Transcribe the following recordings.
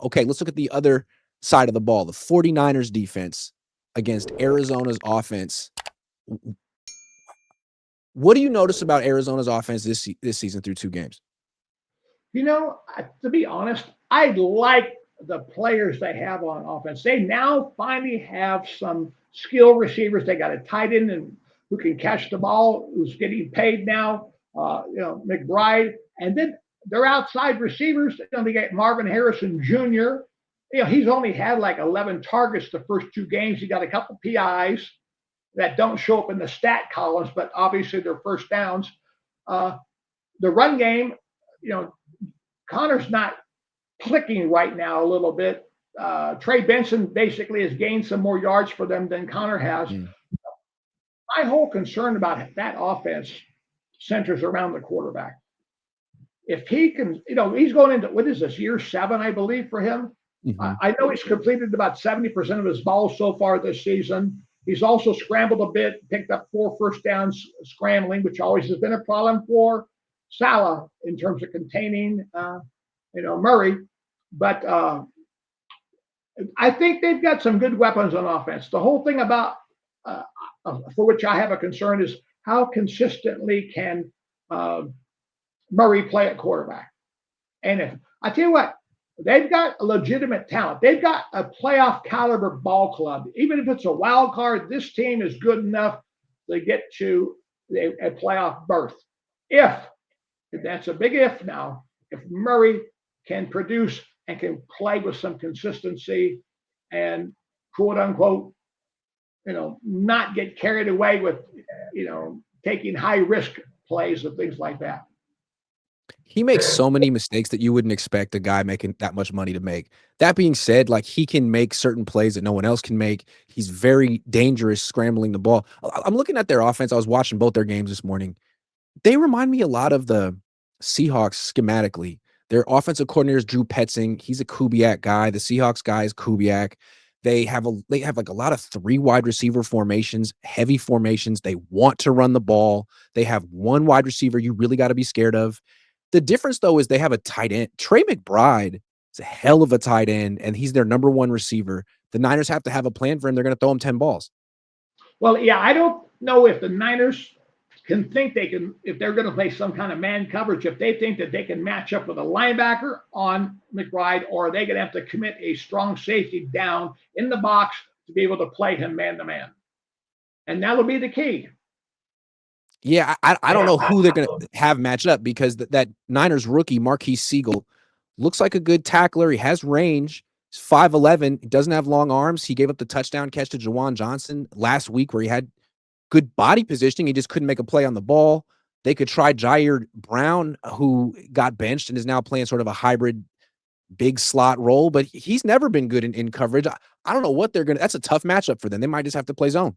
Okay, let's look at the other side of the ball, the 49ers defense against Arizona's offense. What do you notice about Arizona's offense this season through 2 games? To be honest, I like the players they have on offense. They now finally have some skill receivers. They got a tight end and who can catch the ball, who's getting paid now. McBride, and then their outside receivers. They get Marvin Harrison Jr. He's only had like 11 targets the first 2 games. He got a couple PIs that don't show up in the stat columns, but obviously they're first downs. Uh, the run game, you know, Connor's not clicking right now a little bit. Trey Benson basically has gained some more yards for them than Connor has. Mm. My whole concern about that offense centers around the quarterback. If he can, he's going into, what is this, year 7, I believe, for him. Mhm. I know he's completed about 70% of his balls so far this season. He's also scrambled a bit, picked up 4 first downs scrambling, which always has been a problem for Salah in terms of containing, Murray. But I think they've got some good weapons on offense. The whole thing about, for which I have a concern, is how consistently can Murray play at quarterback. And if I tell you what, they've got a legitimate talent. They've got a playoff caliber ball club. Even if it's a wild card, this team is good enough to get to a playoff berth. If that's a big if now, if Murray can produce and can play with some consistency and quote unquote, not get carried away with, taking high risk plays and things like that. He makes so many mistakes that you wouldn't expect a guy making that much money to make. That being said, like, he can make certain plays that no one else can make. He's very dangerous scrambling the ball. I'm looking at their offense. I was watching both their games this morning. They remind me a lot of the Seahawks schematically. Their offensive coordinator is Drew Petzing. He's a Kubiak guy. The Seahawks guy is Kubiak. They have like a lot of 3 wide receiver formations, heavy formations. They want to run the ball. They have 1 wide receiver you really got to be scared of. The difference, though, is they have a tight end. Trey McBride is a hell of a tight end, and he's their number 1 receiver. The Niners have to have a plan for him. They're going to throw him 10 balls. Well, yeah, I don't know if the Niners can think they can, if they're going to play some kind of man coverage, if they think that they can match up with a linebacker on McBride, or are they going to have to commit a strong safety down in the box to be able to play him man to man? And that'll be the key. Yeah, I don't know who they're going to have match up, because that Niners rookie, Marquise Siegel, looks like a good tackler. He has range. He's 5'11". He doesn't have long arms. He gave up the touchdown catch to Jawan Johnson last week where he had good body positioning. He just couldn't make a play on the ball. They could try Jair Brown, who got benched and is now playing sort of a hybrid big slot role, but he's never been good in coverage. I don't know what they're going to – that's a tough matchup for them. They might just have to play zone.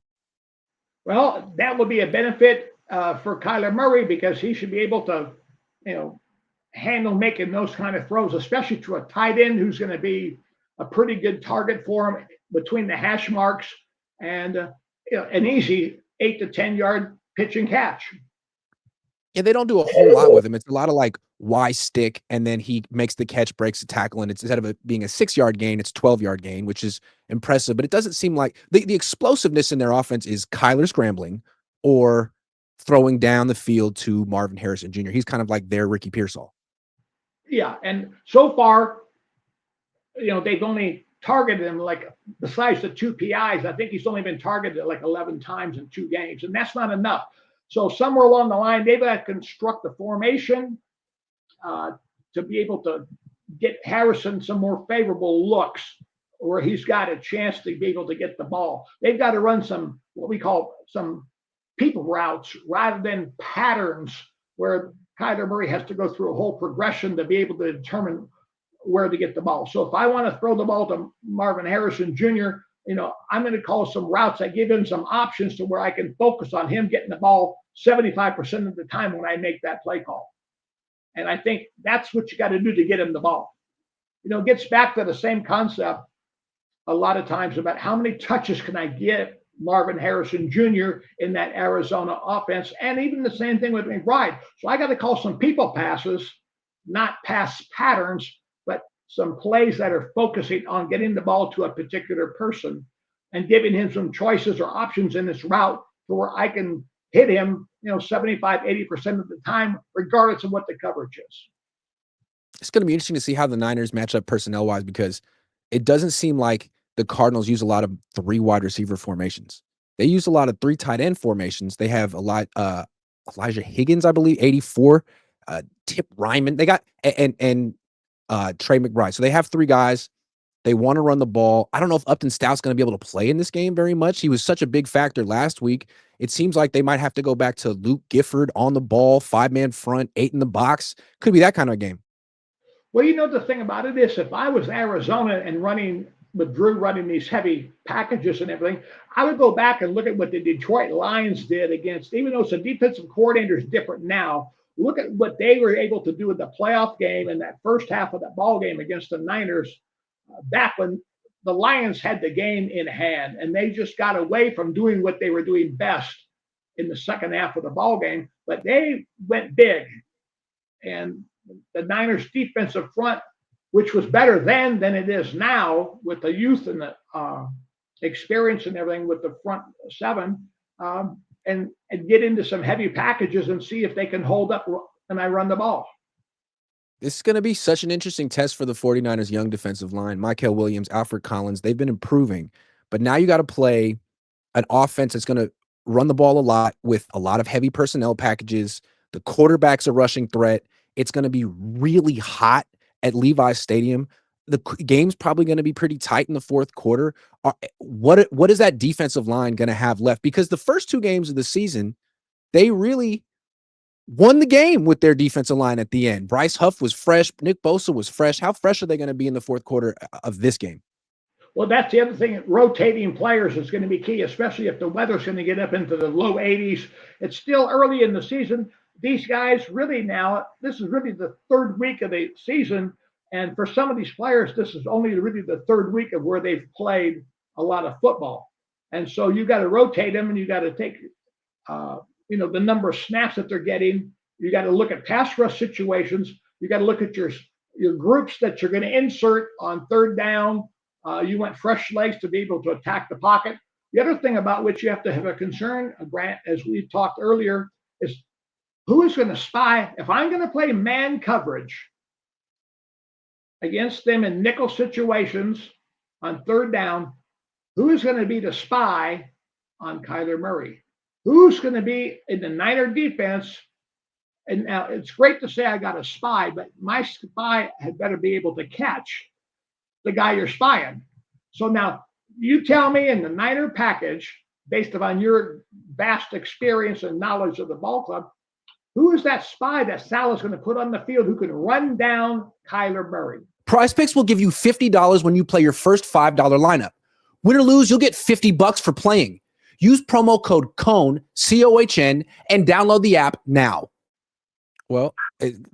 Well, that would be a benefit for Kyler Murray, because he should be able to, handle making those kind of throws, especially to a tight end who's going to be a pretty good target for him between the hash marks, and an easy 8 to 10 yard pitch and catch. Yeah, they don't do a whole lot with him. It's a lot of like Y stick, and then he makes the catch, breaks the tackle, and it's, instead of it being a 6-yard gain, it's 12-yard gain, which is impressive. But it doesn't seem like the explosiveness in their offense is Kyler scrambling or throwing down the field to Marvin Harrison Jr. He's kind of like their Ricky Pearsall. Yeah, and so far, they've only targeted him, like, besides the 2 PIs, I think he's only been targeted like 11 times in 2 games, and that's not enough. So somewhere along the line, they've got to construct the formation to be able to get Harrison some more favorable looks where he's got a chance to be able to get the ball. They've got to run some, what we call some people routes rather than patterns, where Kyler Murray has to go through a whole progression to be able to determine where to get the ball. So if I want to throw the ball to Marvin Harrison Jr., I'm going to call some routes that give him some options to where I can focus on him getting the ball 75% of the time when I make that play call. And I think that's what you got to do to get him the ball. It gets back to the same concept a lot of times about how many touches can I get Marvin Harrison Jr. in that Arizona offense, and even the same thing with McBride. So I got to call some people passes, not pass patterns, but some plays that are focusing on getting the ball to a particular person and giving him some choices or options in this route to where I can hit him, 75, 80% of the time, regardless of what the coverage is. It's going to be interesting to see how the Niners match up personnel wise because it doesn't seem like the Cardinals use a lot of 3 wide receiver formations. They use a lot of 3 tight end formations. They have a lot, Elijah Higgins, I believe, 84, Tip Ryman. They got and Trey McBride. So they have 3 guys. They want to run the ball. I don't know if Upton Stout's going to be able to play in this game very much. He was such a big factor last week. It seems like they might have to go back to Luke Gifford on the ball, 5-man front, 8 in the box. Could be that kind of game. Well, the thing about it is, if I was Arizona and running with Drew running these heavy packages and everything, I would go back and look at what the Detroit Lions did against, even though it's a defensive coordinator is different now, look at what they were able to do in the playoff game and that first half of that ball game against the Niners back when the Lions had the game in hand, and they just got away from doing what they were doing best in the second half of the ball game, but they went big. And the Niners defensive front, which was better then than it is now with the youth and the experience and everything with the front 7, and get into some heavy packages and see if they can hold up when I run the ball. This is going to be such an interesting test for the 49ers young defensive line. Mykel Williams, Alfred Collins, they've been improving, but now you got to play an offense that's going to run the ball a lot with a lot of heavy personnel packages. The quarterback's a rushing threat. It's going to be really hot at Levi's Stadium. The game's probably going to be pretty tight in the fourth quarter. What is that defensive line going to have left? Because the first 2 games of the season, they really won the game with their defensive line at the end. Bryce Huff was fresh. Nick Bosa was fresh. How fresh are they going to be in the fourth quarter of this game? Well, that's the other thing. Rotating players is going to be key, especially if the weather's going to get up into the low 80s. It's still early in the season. These guys really now, this is really the 3rd week of the season. And for some of these players, this is only really the 3rd week of where they've played a lot of football. And so you got to rotate them, and you got to take, the number of snaps that they're getting. You got to look at pass rush situations. You got to look at your groups that you're going to insert on 3rd down. You want fresh legs to be able to attack the pocket. The other thing about which you have to have a concern, Grant, as we talked earlier, is who is going to spy. If I'm going to play man coverage against them in nickel situations on 3rd down, who is going to be the spy on Kyler Murray? Who's going to be in the Niner defense? And now it's great to say I got a spy, but my spy had better be able to catch the guy you're spying. So now you tell me in the Niner package, based upon your vast experience and knowledge of the ball club, who is that spy that Salah's going to put on the field who can run down Kyler Murray? Prize Picks will give you $50 when you play your first $5 lineup. Win or lose, you'll get $50 for playing. Use promo code COHN, COHN, and download the app now. Well,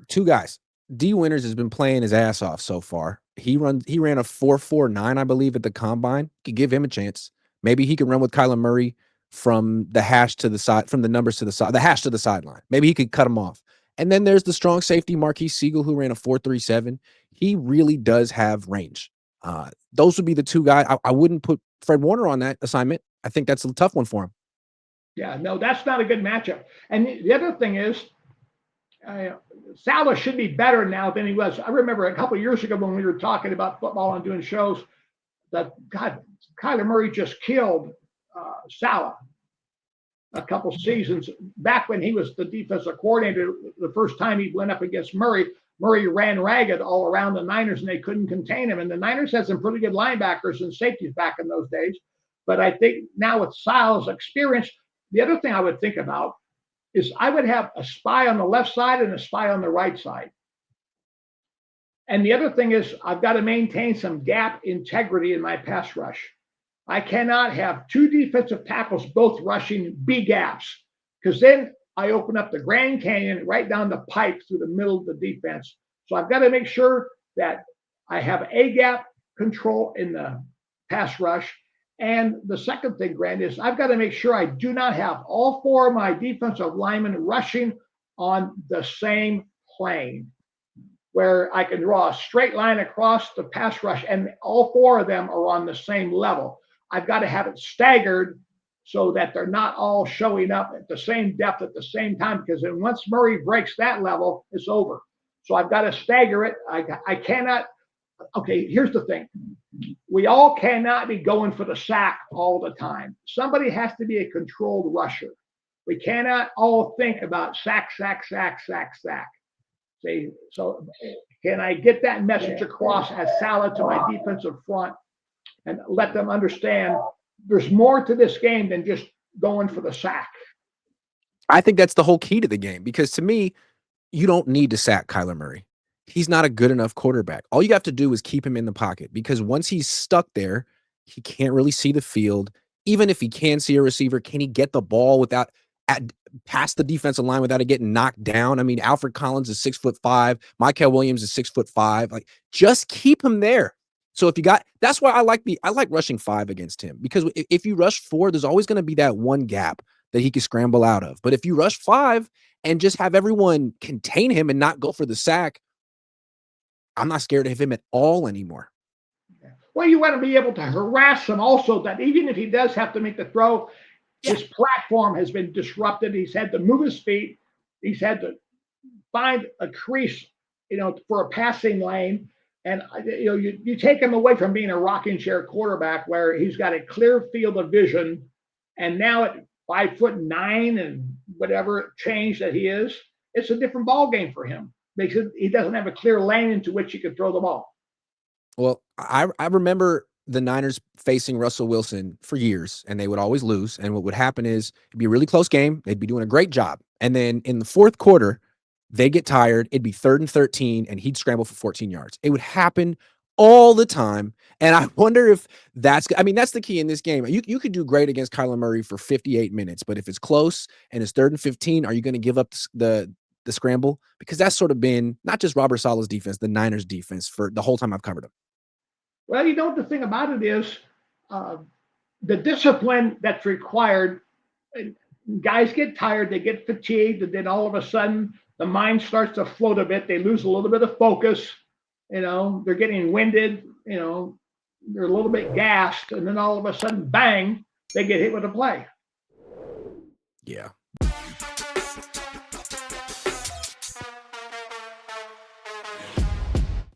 2 guys. D. Winters has been playing his ass off so far. He ran a 4.49, I believe, at the combine. Could give him a chance. Maybe he can run with Kyler Murray from the hash to the side, from the numbers to the side, the hash to the sideline. Maybe he could cut him off. And then there's the strong safety Marquise Siegel, who ran a 4.37. He really does have range. Those would be the 2 guys. I wouldn't put Fred Warner on that assignment. I think that's a tough one for him. Yeah, no, that's not a good matchup. And the other thing is, Salah should be better now than he was. I remember a couple of years ago when we were talking about football and doing shows that, God, Kyler Murray just killed Salah a couple seasons back when he was the defensive coordinator. The first time he went up against Murray ran ragged all around the Niners, and they couldn't contain him. And the Niners had some pretty good linebackers and safeties back in those days. But I think now with Salah's experience, the other thing I would think about is I would have a spy on the left side and a spy on the right side. And the other thing is I've got to maintain some gap integrity in my pass rush. I cannot have 2 defensive tackles both rushing B gaps, because then I open up the Grand Canyon right down the pipe through the middle of the defense. So I've got to make sure that I have A gap control in the pass rush. And the second thing, Grant, is I've got to make sure I do not have all 4 of my defensive linemen rushing on the same plane. where I can draw a straight line across the pass rush, and all four of them are on the same level. I've got to have it staggered so that they're not all showing up at the same depth at the same time, because then once Murray breaks that level, it's over. So I've got to stagger it. I cannot. Okay, here's the thing. We all cannot be going for the sack all the time. Somebody has to be a controlled rusher. We cannot all think about sack, sack, sack, sack, sack. See, so can I get that message across as salad to my defensive front and let them understand there's more to this game than just going for the sack? I think that's the whole key to the game because to me, you don't need to sack Kyler Murray. He's not a good enough quarterback. All you have to do is keep him in the pocket because once he's stuck there, he can't really see the field. Even if he can see a receiver, can he get the ball without at past the defensive line without it getting knocked down? I mean, Alfred Collins is 6'5", Michael Williams is 6'5". Like, just keep him there. So if you got, that's why I like rushing 5 against him because if you rush 4, there's always going to be that one gap that he can scramble out of. But if you rush 5 and just have everyone contain him and not go for the sack, I'm not scared of him at all anymore. Well, you want to be able to harass him also, that even if he does have to make the throw, his platform has been disrupted. He's had to move his feet. He's had to find a crease, for a passing lane. And you take him away from being a rocking chair quarterback where he's got a clear field of vision, and now at 5'9" and whatever change that he is, it's a different ball game for him because he doesn't have a clear lane into which he can throw the ball. Well, I remember the Niners facing Russell Wilson for years, and they would always lose. And what would happen is it'd be a really close game. They'd be doing a great job. And then in the fourth quarter, they get tired. It'd be 3rd and 13, and he'd scramble for 14 yards. It would happen all the time. And I wonder if that's the key in this game. You could do great against Kyler Murray for 58 minutes, but if it's close and it's 3rd and 15, are you going to give up the scramble? Because that's sort of been not just Robert Saleh's defense, the Niners defense for the whole time I've covered him. Well, the thing about it is uh, the discipline that's required. Guys get tired, they get fatigued, and then all of a sudden the mind starts to float a bit. They lose a little bit of focus. They're getting winded. They're a little bit gassed, and then all of a sudden, bang, they get hit with a play. Yeah.